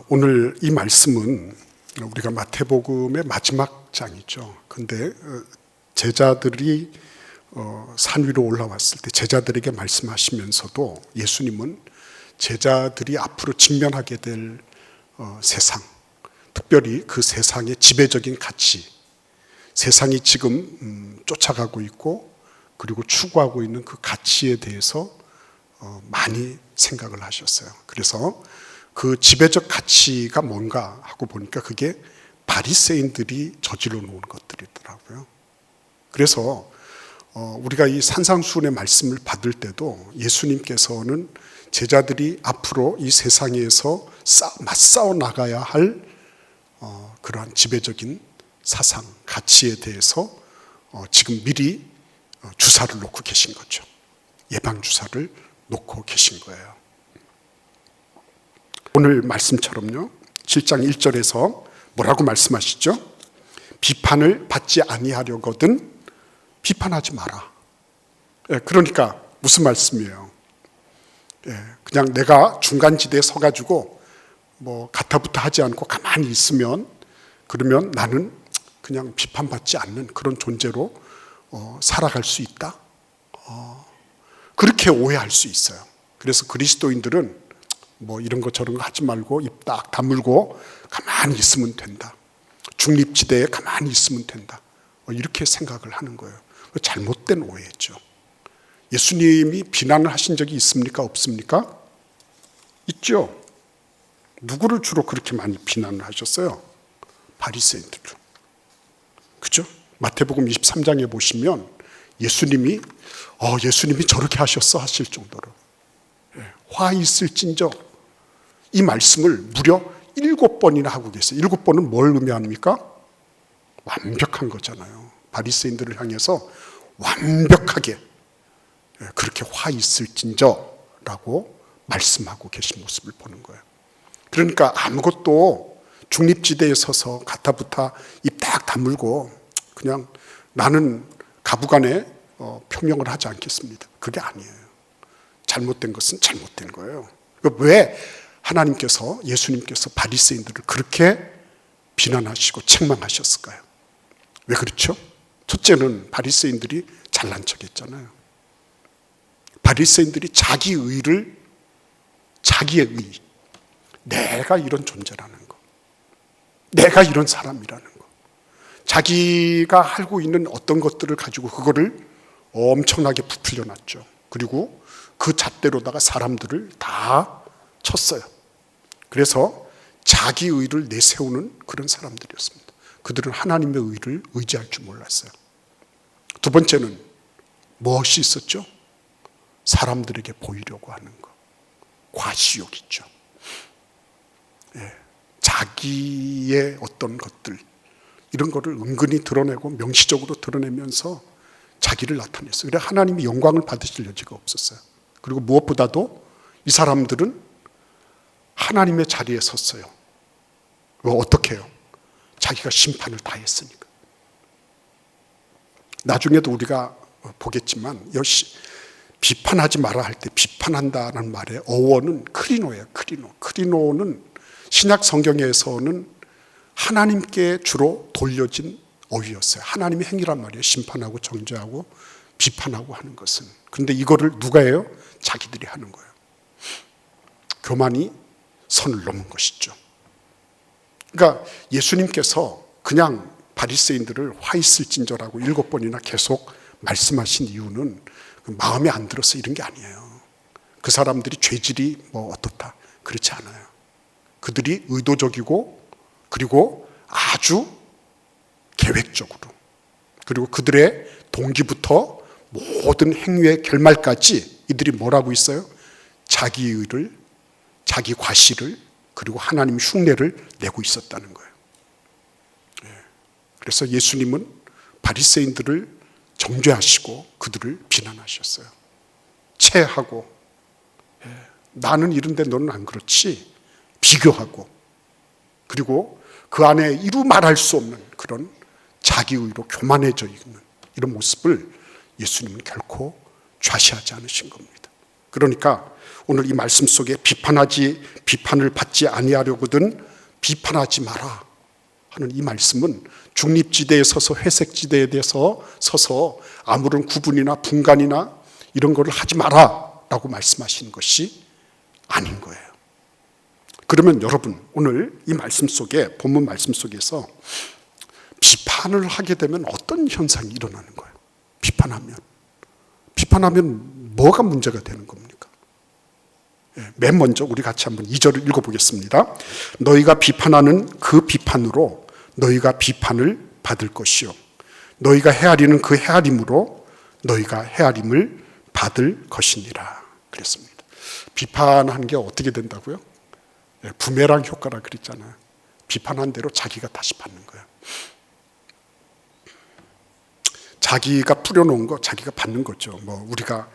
오늘 이 말씀은 우리가 마태복음의 마지막 장이죠. 근데 제자들이 산 위로 올라왔을 때 제자들에게 말씀하시면서도 예수님은 제자들이 앞으로 직면하게 될 세상, 특별히 그 세상의 지배적인 가치, 세상이 지금 쫓아가고 있고 그리고 추구하고 있는 그 가치에 대해서 많이 생각을 하셨어요. 그래서 그 지배적 가치가 뭔가 하고 보니까 그게 바리새인들이 저질러 놓은 것들이더라고요. 그래서 우리가 이 산상수훈의 말씀을 받을 때도 예수님께서는 제자들이 앞으로 이 세상에서 맞싸워 나가야 할 그러한 지배적인 사상, 가치에 대해서 지금 미리 주사를 놓고 계신 거죠. 예방 주사를 놓고 계신 거예요. 오늘 말씀처럼요, 7장 1절에서 뭐라고 말씀하시죠? 비판을 받지 아니하려거든 비판하지 마라. 그러니까 무슨 말씀이에요? 그냥 내가 중간지대에 서가지고 뭐 가타부타 하지 않고 가만히 있으면 그러면 나는 그냥 비판받지 않는 그런 존재로 살아갈 수 있다? 그렇게 오해할 수 있어요. 그래서 그리스도인들은 뭐 이런 거 저런 거 하지 말고 입 딱 다물고 가만히 있으면 된다. 중립지대에 가만히 있으면 된다. 이렇게 생각을 하는 거예요. 잘못된 오해죠. 예수님이 비난을 하신 적이 있습니까? 없습니까? 있죠. 누구를 주로 그렇게 많이 비난을 하셨어요? 바리새인들을. 그죠? 마태복음 23장에 보시면 예수님이 저렇게 하셨어 하실 정도로 화 있을진저 이 말씀을 무려 7번이나 하고 계세요. 7번은 뭘 의미합니까? 완벽한 거잖아요. 바리새인들을 향해서 완벽하게 그렇게 화 있을진저라고 말씀하고 계신 모습을 보는 거예요. 그러니까 아무것도 중립지대에 서서 가타부타 입 딱 다물고 그냥 나는 가부간에 표명을 하지 않겠습니다. 그게 아니에요. 잘못된 것은 잘못된 거예요. 왜 하나님께서 예수님께서 바리새인들을 그렇게 비난하시고 책망하셨을까요? 왜 그렇죠? 첫째는 바리새인들이 잘난 척했잖아요. 바리새인들이 자기의 의, 내가 이런 존재라는 거, 내가 이런 사람이라는 거, 자기가 알고 있는 어떤 것들을 가지고 그거를 엄청나게 부풀려 놨죠. 그리고 그 잣대로다가 사람들을 다 쳤어요. 그래서 자기 의를 내세우는 그런 사람들이었습니다. 그들은 하나님의 의를 의지할 줄 몰랐어요. 두 번째는 무엇이 있었죠? 사람들에게 보이려고 하는 거. 과시욕이죠. 자기의 어떤 것들, 이런 거를 은근히 드러내고 명시적으로 드러내면서 자기를 나타냈어요. 그래 하나님이 영광을 받으실 여지가 없었어요. 그리고 무엇보다도 이 사람들은 하나님의 자리에 섰어요. 어떻게 해요? 자기가 심판을 다 했으니까. 나중에도 우리가 보겠지만 비판하지 마라 할 때 비판한다는 말의 어원은 크리노예요. 크리노는 신약 성경에서는 하나님께 주로 돌려진 어휘였어요. 하나님의 행위란 말이에요. 심판하고 정죄하고 비판하고 하는 것은. 그런데 이거를 누가 해요? 자기들이 하는 거예요. 교만이 선을 넘은 것이죠. 그러니까 예수님께서 그냥 바리새인들을 화 있을진저라고 7번이나 계속 말씀하신 이유는 마음에 안 들어서 이런 게 아니에요. 그 사람들이 죄질이 뭐 어떻다 그렇지 않아요. 그들이 의도적이고 그리고 아주 계획적으로 그리고 그들의 동기부터 모든 행위의 결말까지 이들이 뭐라고 있어요? 자기 의를, 자기 과시를 그리고 하나님 흉내를 내고 있었다는 거예요. 그래서 예수님은 바리새인들을 정죄하시고 그들을 비난하셨어요. 체하고 나는 이런데 너는 안 그렇지 비교하고 그리고 그 안에 이루 말할 수 없는 그런 자기의로 교만해져 있는 이런 모습을 예수님은 결코 좌시하지 않으신 겁니다. 그러니까 오늘 이 말씀 속에 비판을 받지 아니하려거든 비판하지 마라 하는 이 말씀은 중립지대에 서서 회색지대에 대해서 서서 아무런 구분이나 분간이나 이런 거를 하지 마라 라고 말씀하시는 것이 아닌 거예요. 그러면 여러분, 오늘 이 말씀 속에, 본문 말씀 속에서 비판을 하게 되면 어떤 현상이 일어나는 거예요? 비판하면 뭐가 문제가 되는 겁니까? 맨 먼저 우리 같이 한번 2절을 읽어보겠습니다. 너희가 비판하는 그 비판으로 너희가 비판을 받을 것이요 너희가 헤아리는 그 헤아림으로 너희가 헤아림을 받을 것이니라 그랬습니다. 비판한 게 어떻게 된다고요? 부메랑 효과라 그랬잖아요. 비판한 대로 자기가 다시 받는 거예요. 자기가 뿌려놓은 거 자기가 받는 거죠. 뭐 우리가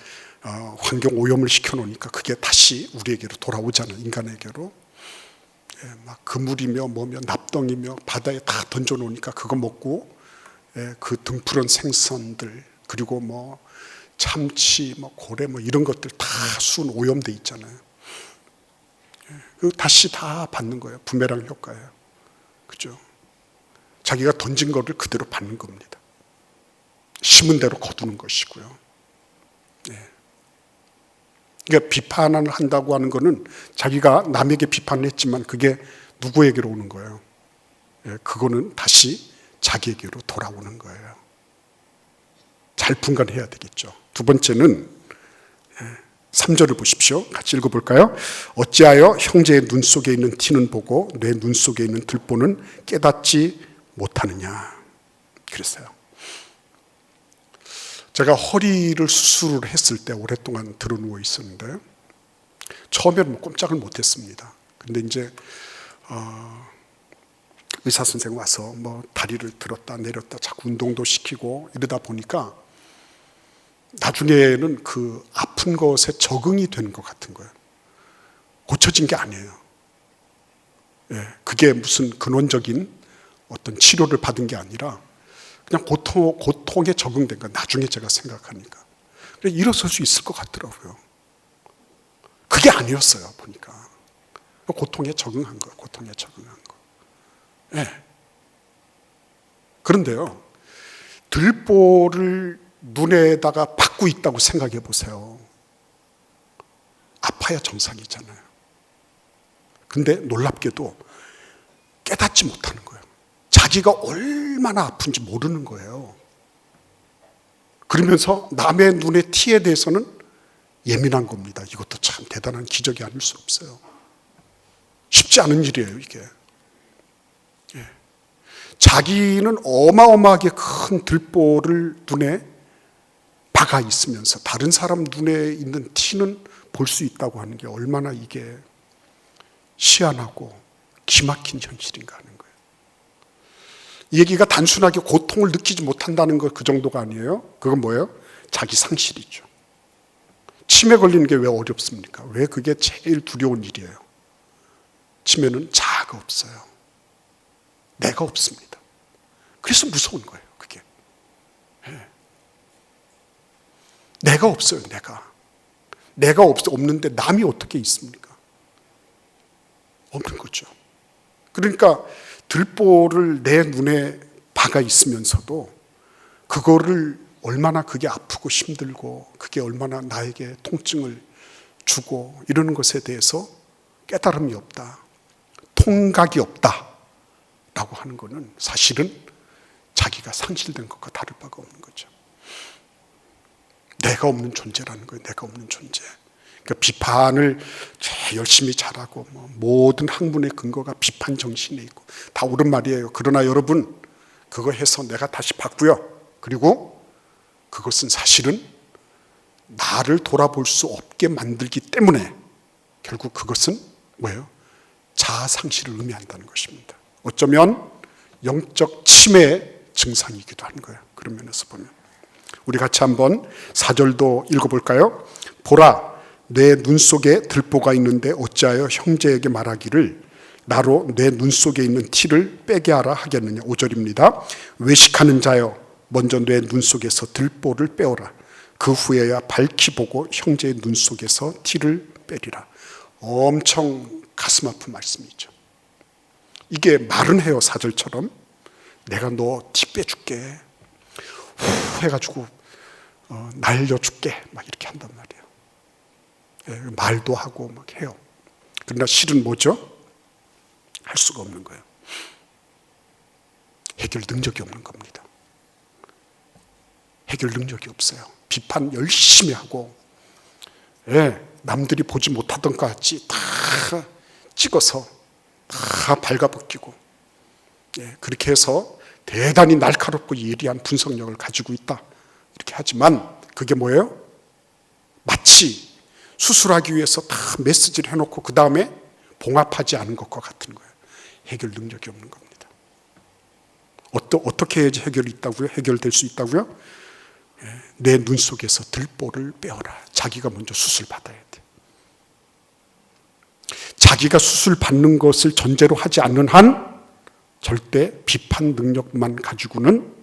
환경 오염을 시켜놓으니까 그게 다시 우리에게로 돌아오잖아요. 인간에게로. 막 그물이며 뭐며 납덩이며 바다에 다 던져놓으니까 그거 먹고 그 등푸른 생선들 그리고 뭐 참치, 뭐 고래 뭐 이런 것들 다 순 오염돼 있잖아요. 그 다시 다 받는 거예요. 부메랑 효과예요. 그죠? 자기가 던진 거를 그대로 받는 겁니다. 심은 대로 거두는 것이고요. 그러니까 비판을 한다고 하는 거는 자기가 남에게 비판을 했지만 그게 누구에게로 오는 거예요? 그거는 다시 자기에게로 돌아오는 거예요. 잘 분간해야 되겠죠. 두 번째는 3절을 보십시오. 같이 읽어볼까요? 어찌하여 형제의 눈 속에 있는 티는 보고 내 눈 속에 있는 들보는 깨닫지 못하느냐 그랬어요. 제가 허리를 수술을 했을 때 오랫동안 들어 누워 있었는데 처음에는 꼼짝을 못했습니다. 근데 이제 의사 선생 와서 뭐 다리를 들었다 내렸다 자꾸 운동도 시키고 이러다 보니까 나중에는 그 아픈 것에 적응이 되는 것 같은 거예요. 고쳐진 게 아니에요. 그게 무슨 근원적인 어떤 치료를 받은 게 아니라 그냥 고통에 적응된 거예요. 나중에 제가 생각하니까. 그래서 일어설 수 있을 것 같더라고요. 그게 아니었어요. 보니까. 고통에 적응한 거예요. 고통에 적응한 거. 그런데요. 들보를 눈에다가 받고 있다고 생각해 보세요. 아파야 정상이잖아요. 근데 놀랍게도 깨닫지 못하는 거예요. 자기가 얼마나 아픈지 모르는 거예요. 그러면서 남의 눈의 티에 대해서는 예민한 겁니다. 이것도 참 대단한 기적이 아닐 수 없어요. 쉽지 않은 일이에요, 이게. 자기는 어마어마하게 큰 들보를 눈에 박아 있으면서 다른 사람 눈에 있는 티는 볼 수 있다고 하는 게 얼마나 이게 희한하고 기막힌 현실인가 하는 거예요. 이 얘기가 단순하게 고통을 느끼지 못한다는 거 그 정도가 아니에요. 그건 뭐예요? 자기 상실이죠. 치매 걸리는 게 왜 어렵습니까? 왜 그게 제일 두려운 일이에요? 치매는 자아가 없어요. 내가 없습니다. 그래서 무서운 거예요, 그게. 내가 없어요, 내가 없는데 남이 어떻게 있습니까? 없는 거죠. 그러니까 들보를 내 눈에 박아 있으면서도 그거를 얼마나 그게 아프고 힘들고 그게 얼마나 나에게 통증을 주고 이러는 것에 대해서 깨달음이 없다, 통각이 없다 라고 하는 것은 사실은 자기가 상실된 것과 다를 바가 없는 거죠. 내가 없는 존재라는 거예요. 내가 없는 존재. 그러니까 비판을 열심히 잘하고 모든 학문의 근거가 비판 정신에 있고 다 옳은 말이에요. 그러나 여러분, 그거 해서 내가 다시 받고요. 그리고 그것은 사실은 나를 돌아볼 수 없게 만들기 때문에 결국 그것은 뭐예요? 자아 상실을 의미한다는 것입니다. 어쩌면 영적 치매의 증상이기도 한 거예요. 그런 면에서 보면. 우리 같이 한번 4절도 읽어볼까요? 보라, 내 눈 속에 들보가 있는데 어찌하여 형제에게 말하기를 나로 내 눈 속에 있는 티를 빼게 하라 하겠느냐. 5절입니다. 외식하는 자여, 먼저 내 눈 속에서 들보를 빼오라. 그 후에야 밝히 보고 형제의 눈 속에서 티를 빼리라. 엄청 가슴 아픈 말씀이죠. 이게 말은 해요. 4절처럼 내가 너 티 빼줄게 후 해가지고 날려줄게 막 이렇게 한단 말이에요. 예, 말도 하고 막 해요. 그러나 실은 뭐죠? 할 수가 없는 거예요. 해결 능력이 없는 겁니다. 해결 능력이 없어요. 비판 열심히 하고, 예, 남들이 보지 못하던 것 같이 다 찍어서 다 발가벗기고, 예, 그렇게 해서 대단히 날카롭고 예리한 분석력을 가지고 있다 이렇게 하지만 그게 뭐예요? 마치 수술하기 위해서 다 메시지를 해놓고 그 다음에 봉합하지 않은 것과 같은 거예요. 해결 능력이 없는 겁니다. 어떻게 해야지 해결이 있다고요? 해결될 수 있다고요? 내 눈 속에서 들보를 빼어라. 자기가 먼저 수술 받아야 돼. 자기가 수술 받는 것을 전제로 하지 않는 한 절대 비판 능력만 가지고는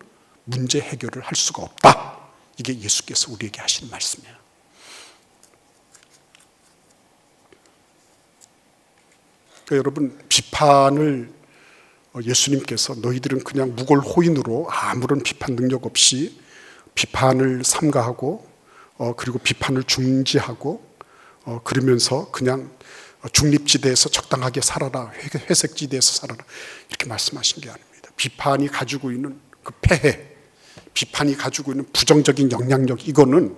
문제 해결을 할 수가 없다. 이게 예수께서 우리에게 하신 말씀이에요. 그러니까 여러분, 비판을 예수님께서 너희들은 그냥 무골호인으로 아무런 비판 능력 없이 비판을 삼가하고 그리고 비판을 중지하고 그러면서 그냥 중립지대에서 적당하게 살아라, 회색지대에서 살아라 이렇게 말씀하신 게 아닙니다. 비판이 가지고 있는 그 폐해, 비판이 가지고 있는 부정적인 영향력, 이거는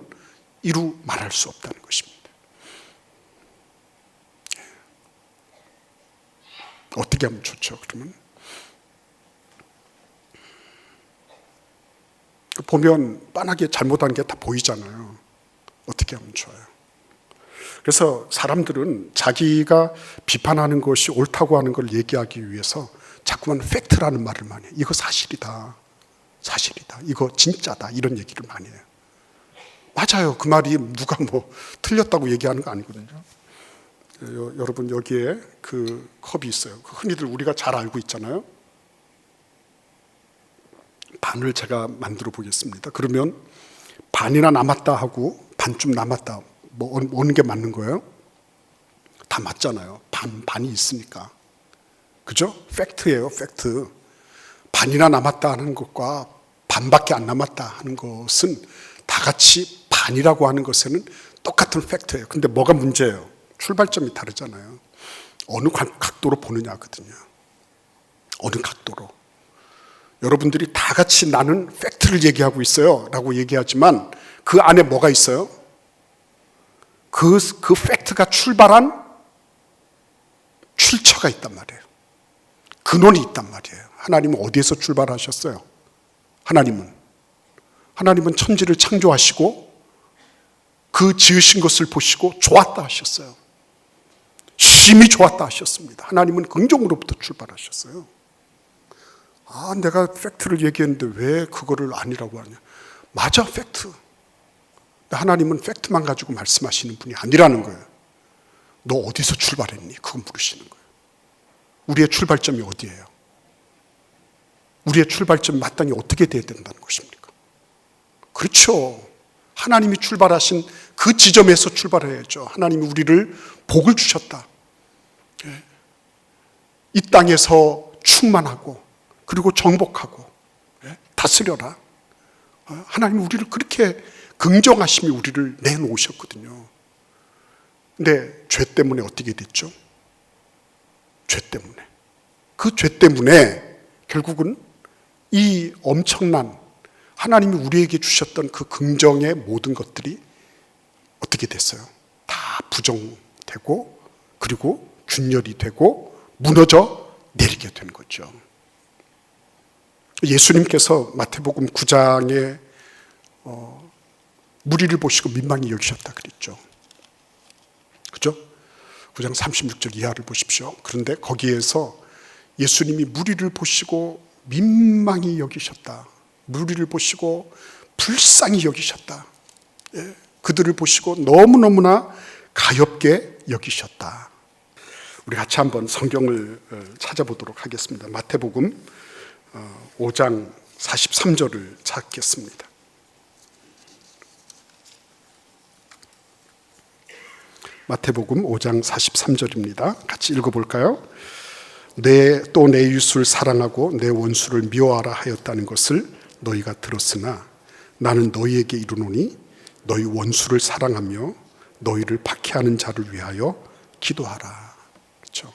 이루 말할 수 없다는 것입니다. 어떻게 하면 좋죠? 그러면 보면 빤하게 잘못한 게 다 보이잖아요. 어떻게 하면 좋아요? 그래서 사람들은 자기가 비판하는 것이 옳다고 하는 걸 얘기하기 위해서 자꾸만 팩트라는 말을 많이 해요. 이거 사실이다. 사실이다. 이거 진짜다. 이런 얘기를 많이 해요. 맞아요. 그 말이 누가 뭐 틀렸다고 얘기하는 거 아니거든요. 여러분, 여기에 그 컵이 있어요. 흔히들 우리가 잘 알고 있잖아요. 반을 제가 만들어 보겠습니다. 그러면 반이나 남았다 하고 반쯤 남았다, 뭐 어느 게 맞는 거예요? 다 맞잖아요. 반이 있으니까. 그죠? 팩트예요, 팩트. 반이나 남았다 하는 것과 반밖에 안 남았다 하는 것은 다 같이 반이라고 하는 것에는 똑같은 팩트예요. 근데 뭐가 문제예요? 출발점이 다르잖아요. 어느 각도로 보느냐거든요. 어느 각도로. 여러분들이 다 같이 나는 팩트를 얘기하고 있어요 라고 얘기하지만 그 안에 뭐가 있어요? 그 팩트가 출발한 출처가 있단 말이에요. 근원이 있단 말이에요. 하나님은 어디에서 출발하셨어요? 하나님은 천지를 창조하시고 그 지으신 것을 보시고 좋았다 하셨어요. 심히 좋았다 하셨습니다. 하나님은 긍정으로부터 출발하셨어요. 내가 팩트를 얘기했는데 왜 그거를 아니라고 하냐. 맞아, 팩트. 하나님은 팩트만 가지고 말씀하시는 분이 아니라는 거예요. 너 어디서 출발했니? 그거 물으시는 거예요. 우리의 출발점이 어디예요? 우리의 출발점이 마땅히 어떻게 돼야 된다는 것입니까? 그렇죠. 하나님이 출발하신 그 지점에서 출발해야죠. 하나님이 우리를 복을 주셨다. 이 땅에서 충만하고 그리고 정복하고 다스려라. 하나님이 우리를 그렇게 긍정하심이 우리를 내놓으셨거든요. 근데 죄 때문에 어떻게 됐죠? 죄 때문에. 그 죄 때문에 결국은 이 엄청난 하나님이 우리에게 주셨던 그 긍정의 모든 것들이 어떻게 됐어요? 다 부정되고 그리고 균열이 되고 무너져 내리게 된 거죠. 예수님께서 마태복음 9장에 무리를 보시고 민망히 여기셨다 그랬죠. 그죠? 9장 36절 이하를 보십시오. 그런데 거기에서 예수님이 무리를 보시고 민망히 여기셨다. 무리를 보시고 불쌍히 여기셨다. 그들을 보시고 너무너무나 가엾게 여기셨다. 우리 같이 한번 성경을 찾아보도록 하겠습니다. 마태복음 5장 43절을 찾겠습니다. 마태복음 5장 43절입니다. 같이 읽어볼까요? 또 내 이웃을 사랑하고 내 원수를 미워하라 하였다는 것을 너희가 들었으나 나는 너희에게 이르노니 너희 원수를 사랑하며 너희를 박해하는 자를 위하여 기도하라. 그렇죠?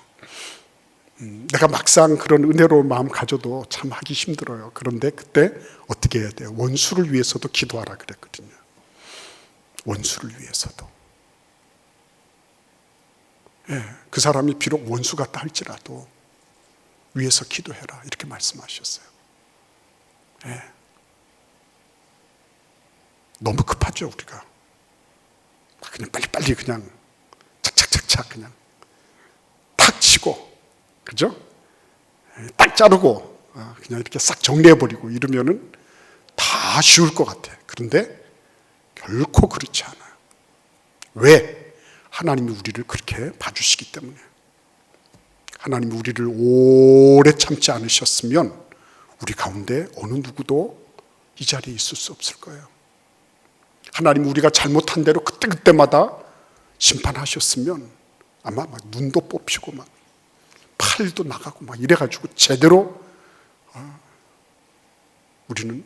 내가 막상 그런 은혜로운 마음 가져도 참 하기 힘들어요. 그런데 그때 어떻게 해야 돼요? 원수를 위해서도 기도하라 그랬거든요. 원수를 위해서도. 예, 그 사람이 비록 원수 같다 할지라도 위해서 기도해라 이렇게 말씀하셨어요. 예. 너무 급하죠 우리가. 그냥 빨리빨리 그냥 착착착착 그냥 탁 치고, 그죠? 딱 자르고 그냥 이렇게 싹 정리해버리고 이러면은 다 쉬울 것 같아. 그런데 결코 그렇지 않아요. 왜? 하나님이 우리를 그렇게 봐주시기 때문에. 하나님이 우리를 오래 참지 않으셨으면 우리 가운데 어느 누구도 이 자리에 있을 수 없을 거예요. 하나님이 우리가 잘못한 대로 그때그때마다 심판하셨으면 아마 막 눈도 뽑히고 막 팔도 나가고 막 이래가지고 제대로 우리는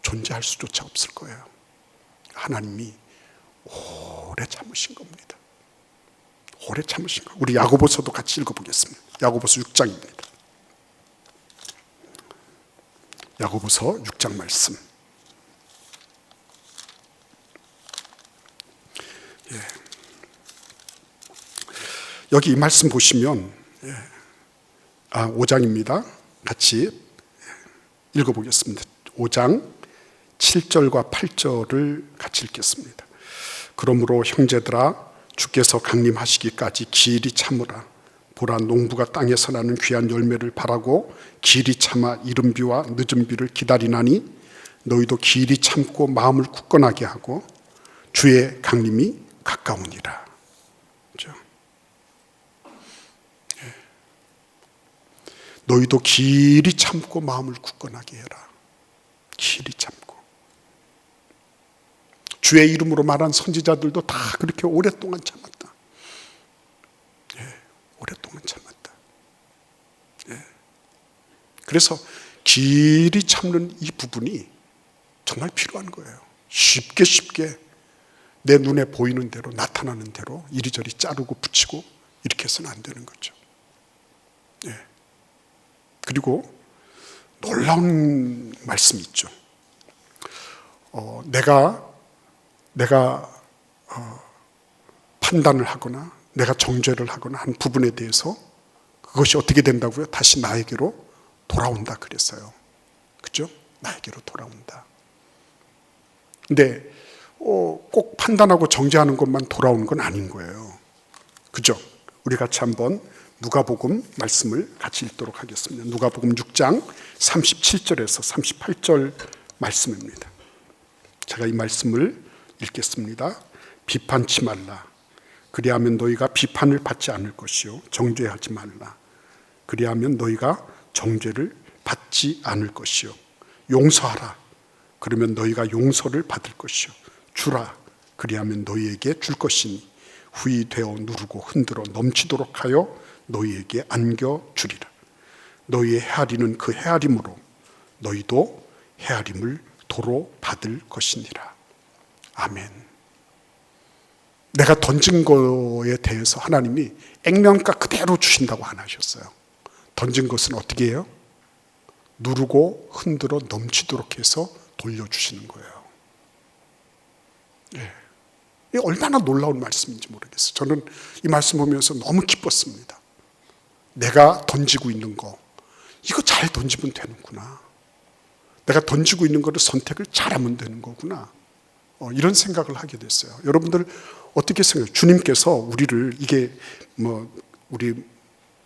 존재할 수조차 없을 거예요. 하나님이 오래 참으신 겁니다. 오래 참으신 거. 우리 야고보서도 같이 읽어보겠습니다. 야고보서 6장입니다. 야고보서 6장 말씀. 예. 여기 이 말씀 보시면 5장입니다. 같이 읽어보겠습니다. 5장 7절과 8절을 같이 읽겠습니다. 그러므로 형제들아 주께서 강림하시기까지 길이 참으라. 보라 농부가 땅에서 나는 귀한 열매를 바라고 길이 참아 이른 비와 늦은 비를 기다리나니 너희도 길이 참고 마음을 굳건하게 하고 주의 강림이 가까우니라. 그렇죠? 너희도 길이 참고 마음을 굳건하게 해라. 길이 참고. 주의 이름으로 말한 선지자들도 다 그렇게 오랫동안 참았다. 예, 오랫동안 참았다. 예. 그래서 길이 참는 이 부분이 정말 필요한 거예요. 쉽게 내 눈에 보이는 대로 나타나는 대로 이리저리 자르고 붙이고 이렇게 해서는 안 되는 거죠. 예. 그리고 놀라운 말씀이 있죠. 내가 판단을 하거나 내가 정죄를 하거나 한 부분에 대해서 그것이 어떻게 된다고요? 다시 나에게로 돌아온다 그랬어요. 그죠? 나에게로 돌아온다. 근데 꼭 판단하고 정죄하는 것만 돌아오는 건 아닌 거예요. 그죠? 우리 같이 한번 누가복음 말씀을 같이 읽도록 하겠습니다. 누가복음 6장 37절에서 38절 말씀입니다. 제가 이 말씀을 읽겠습니다. 비판치 말라. 그리하면 너희가 비판을 받지 않을 것이요. 정죄하지 말라. 그리하면 너희가 정죄를 받지 않을 것이요. 용서하라. 그러면 너희가 용서를 받을 것이요. 주라. 그리하면 너희에게 줄 것이니 후히 되어 누르고 흔들어 넘치도록 하여 너희에게 안겨주리라. 너희의 헤아리는 그 헤아림으로 너희도 헤아림을 도로 받을 것이니라. 아멘. 내가 던진 거에 대해서 하나님이 액면가 그대로 주신다고 안 하셨어요. 던진 것은 어떻게 해요? 누르고 흔들어 넘치도록 해서 돌려주시는 거예요. 예. 이게 얼마나 놀라운 말씀인지 모르겠어요. 저는 이 말씀 보면서 너무 기뻤습니다. 내가 던지고 있는 거, 이거 잘 던지면 되는구나. 내가 던지고 있는 거를 선택을 잘하면 되는 거구나. 이런 생각을 하게 됐어요. 여러분들 어떻게 생각해요? 주님께서 우리를 이게 우리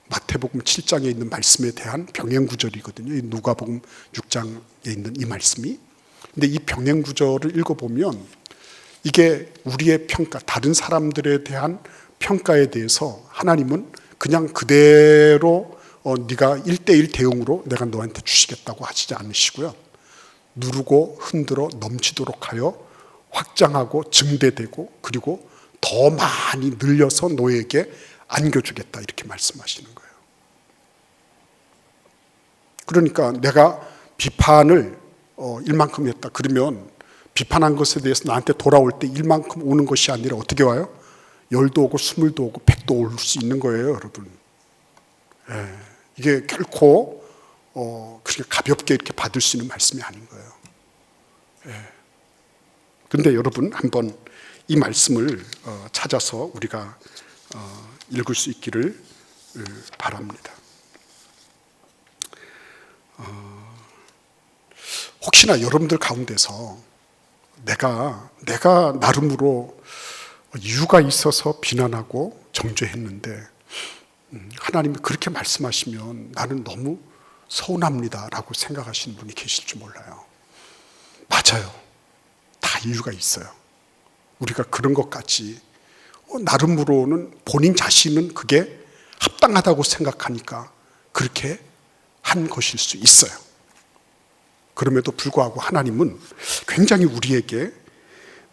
마태복음 7장에 있는 말씀에 대한 병행구절이거든요. 누가복음 6장에 있는 이 말씀이. 근데 이 병행구절을 읽어보면 이게 우리의 평가, 다른 사람들에 대한 평가에 대해서 하나님은 그냥 그대로 네가 1:1 대응으로 내가 너한테 주시겠다고 하시지 않으시고요. 누르고 흔들어 넘치도록 하여 확장하고 증대되고 그리고 더 많이 늘려서 너에게 안겨주겠다 이렇게 말씀하시는 거예요. 그러니까 내가 비판을 일만큼 했다 그러면 비판한 것에 대해서 나한테 돌아올 때 일만큼 오는 것이 아니라 어떻게 와요? 10도 오고 20도 오고 100도 올 수 있는 거예요, 여러분. 이게 결코 그렇게 가볍게 이렇게 받을 수 있는 말씀이 아닌 거예요. 그런데 여러분 한번 이 말씀을 찾아서 우리가 읽을 수 있기를 바랍니다. 혹시나 여러분들 가운데서 내가 나름으로 이유가 있어서 비난하고 정죄했는데 하나님이 그렇게 말씀하시면 나는 너무 서운합니다 라고 생각하시는 분이 계실지 몰라요. 맞아요. 다 이유가 있어요. 우리가 그런 것까지 나름으로는 본인 자신은 그게 합당하다고 생각하니까 그렇게 한 것일 수 있어요. 그럼에도 불구하고 하나님은 굉장히 우리에게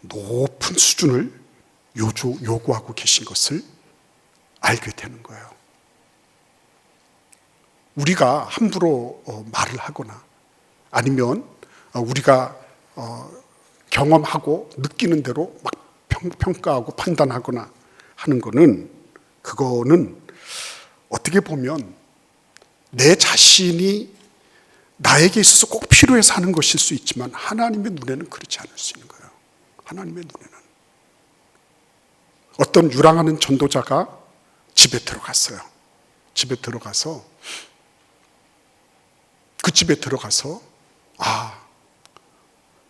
높은 수준을 요구하고 계신 것을 알게 되는 거예요. 우리가 함부로 말을 하거나 아니면 우리가 경험하고 느끼는 대로 막 평가하고 판단하거나 하는 그거는 어떻게 보면 내 자신이 나에게 있어서 꼭 필요해서 하는 것일 수 있지만 하나님의 눈에는 그렇지 않을 수 있는 거예요. 하나님의 눈에는. 어떤 유랑하는 전도자가 집에 들어갔어요. 집에 들어가서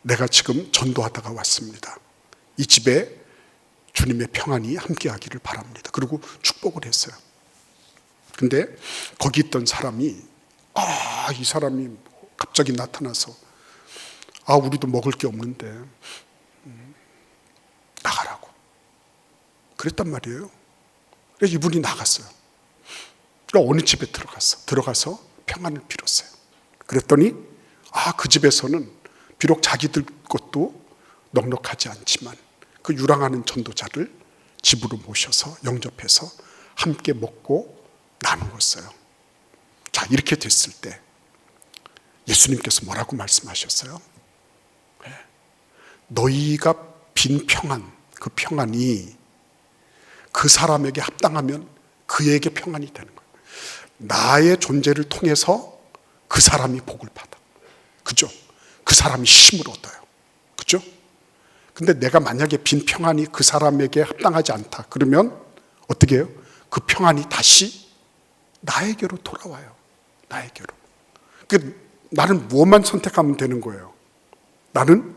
내가 지금 전도하다가 왔습니다. 이 집에 주님의 평안이 함께하기를 바랍니다. 그리고 축복을 했어요. 근데 거기 있던 사람이 이 사람이 갑자기 나타나서 우리도 먹을 게 없는데 나가라고 그랬단 말이에요. 그래서 이분이 나갔어요. 그러니까 어느 집에 들어가서 평안을 빌었어요. 그랬더니 그 집에서는 비록 자기들 것도 넉넉하지 않지만 그 유랑하는 전도자를 집으로 모셔서 영접해서 함께 먹고 나누었어요. 자, 이렇게 됐을 때 예수님께서 뭐라고 말씀하셨어요? 너희가 빈 평안, 그 평안이 그 사람에게 합당하면 그에게 평안이 되는 거예요. 나의 존재를 통해서 그 사람이 복을 받아. 그죠? 그 사람이 힘을 얻어요. 그죠? 근데 내가 만약에 빈 평안이 그 사람에게 합당하지 않다. 그러면 어떻게 해요? 그 평안이 다시 나에게로 돌아와요. 나에게로. 나는 무엇만 선택하면 되는 거예요? 나는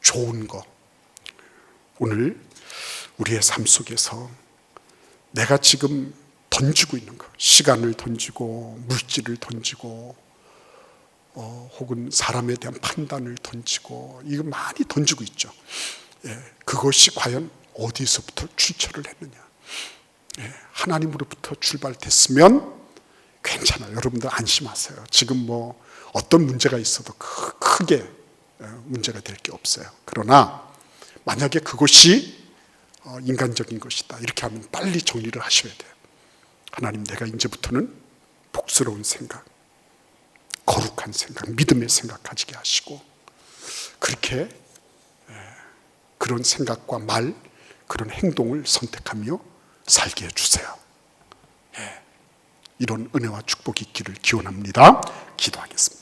좋은 거. 오늘 우리의 삶 속에서 내가 지금 던지고 있는 거, 시간을 던지고 물질을 던지고 혹은 사람에 대한 판단을 던지고 이거 많이 던지고 있죠. 그것이 과연 어디서부터 출처를 했느냐? 하나님으로부터 출발됐으면 괜찮아요. 여러분들 안심하세요. 지금 어떤 문제가 있어도 크게 문제가 될 게 없어요. 그러나 만약에 그것이 인간적인 것이다 이렇게 하면 빨리 정리를 하셔야 돼요. 하나님, 내가 이제부터는 복스러운 생각, 거룩한 생각, 믿음의 생각 가지게 하시고 그렇게 그런 생각과 말, 그런 행동을 선택하며 살게 해주세요. 이런 은혜와 축복이 있기를 기원합니다. 기도하겠습니다.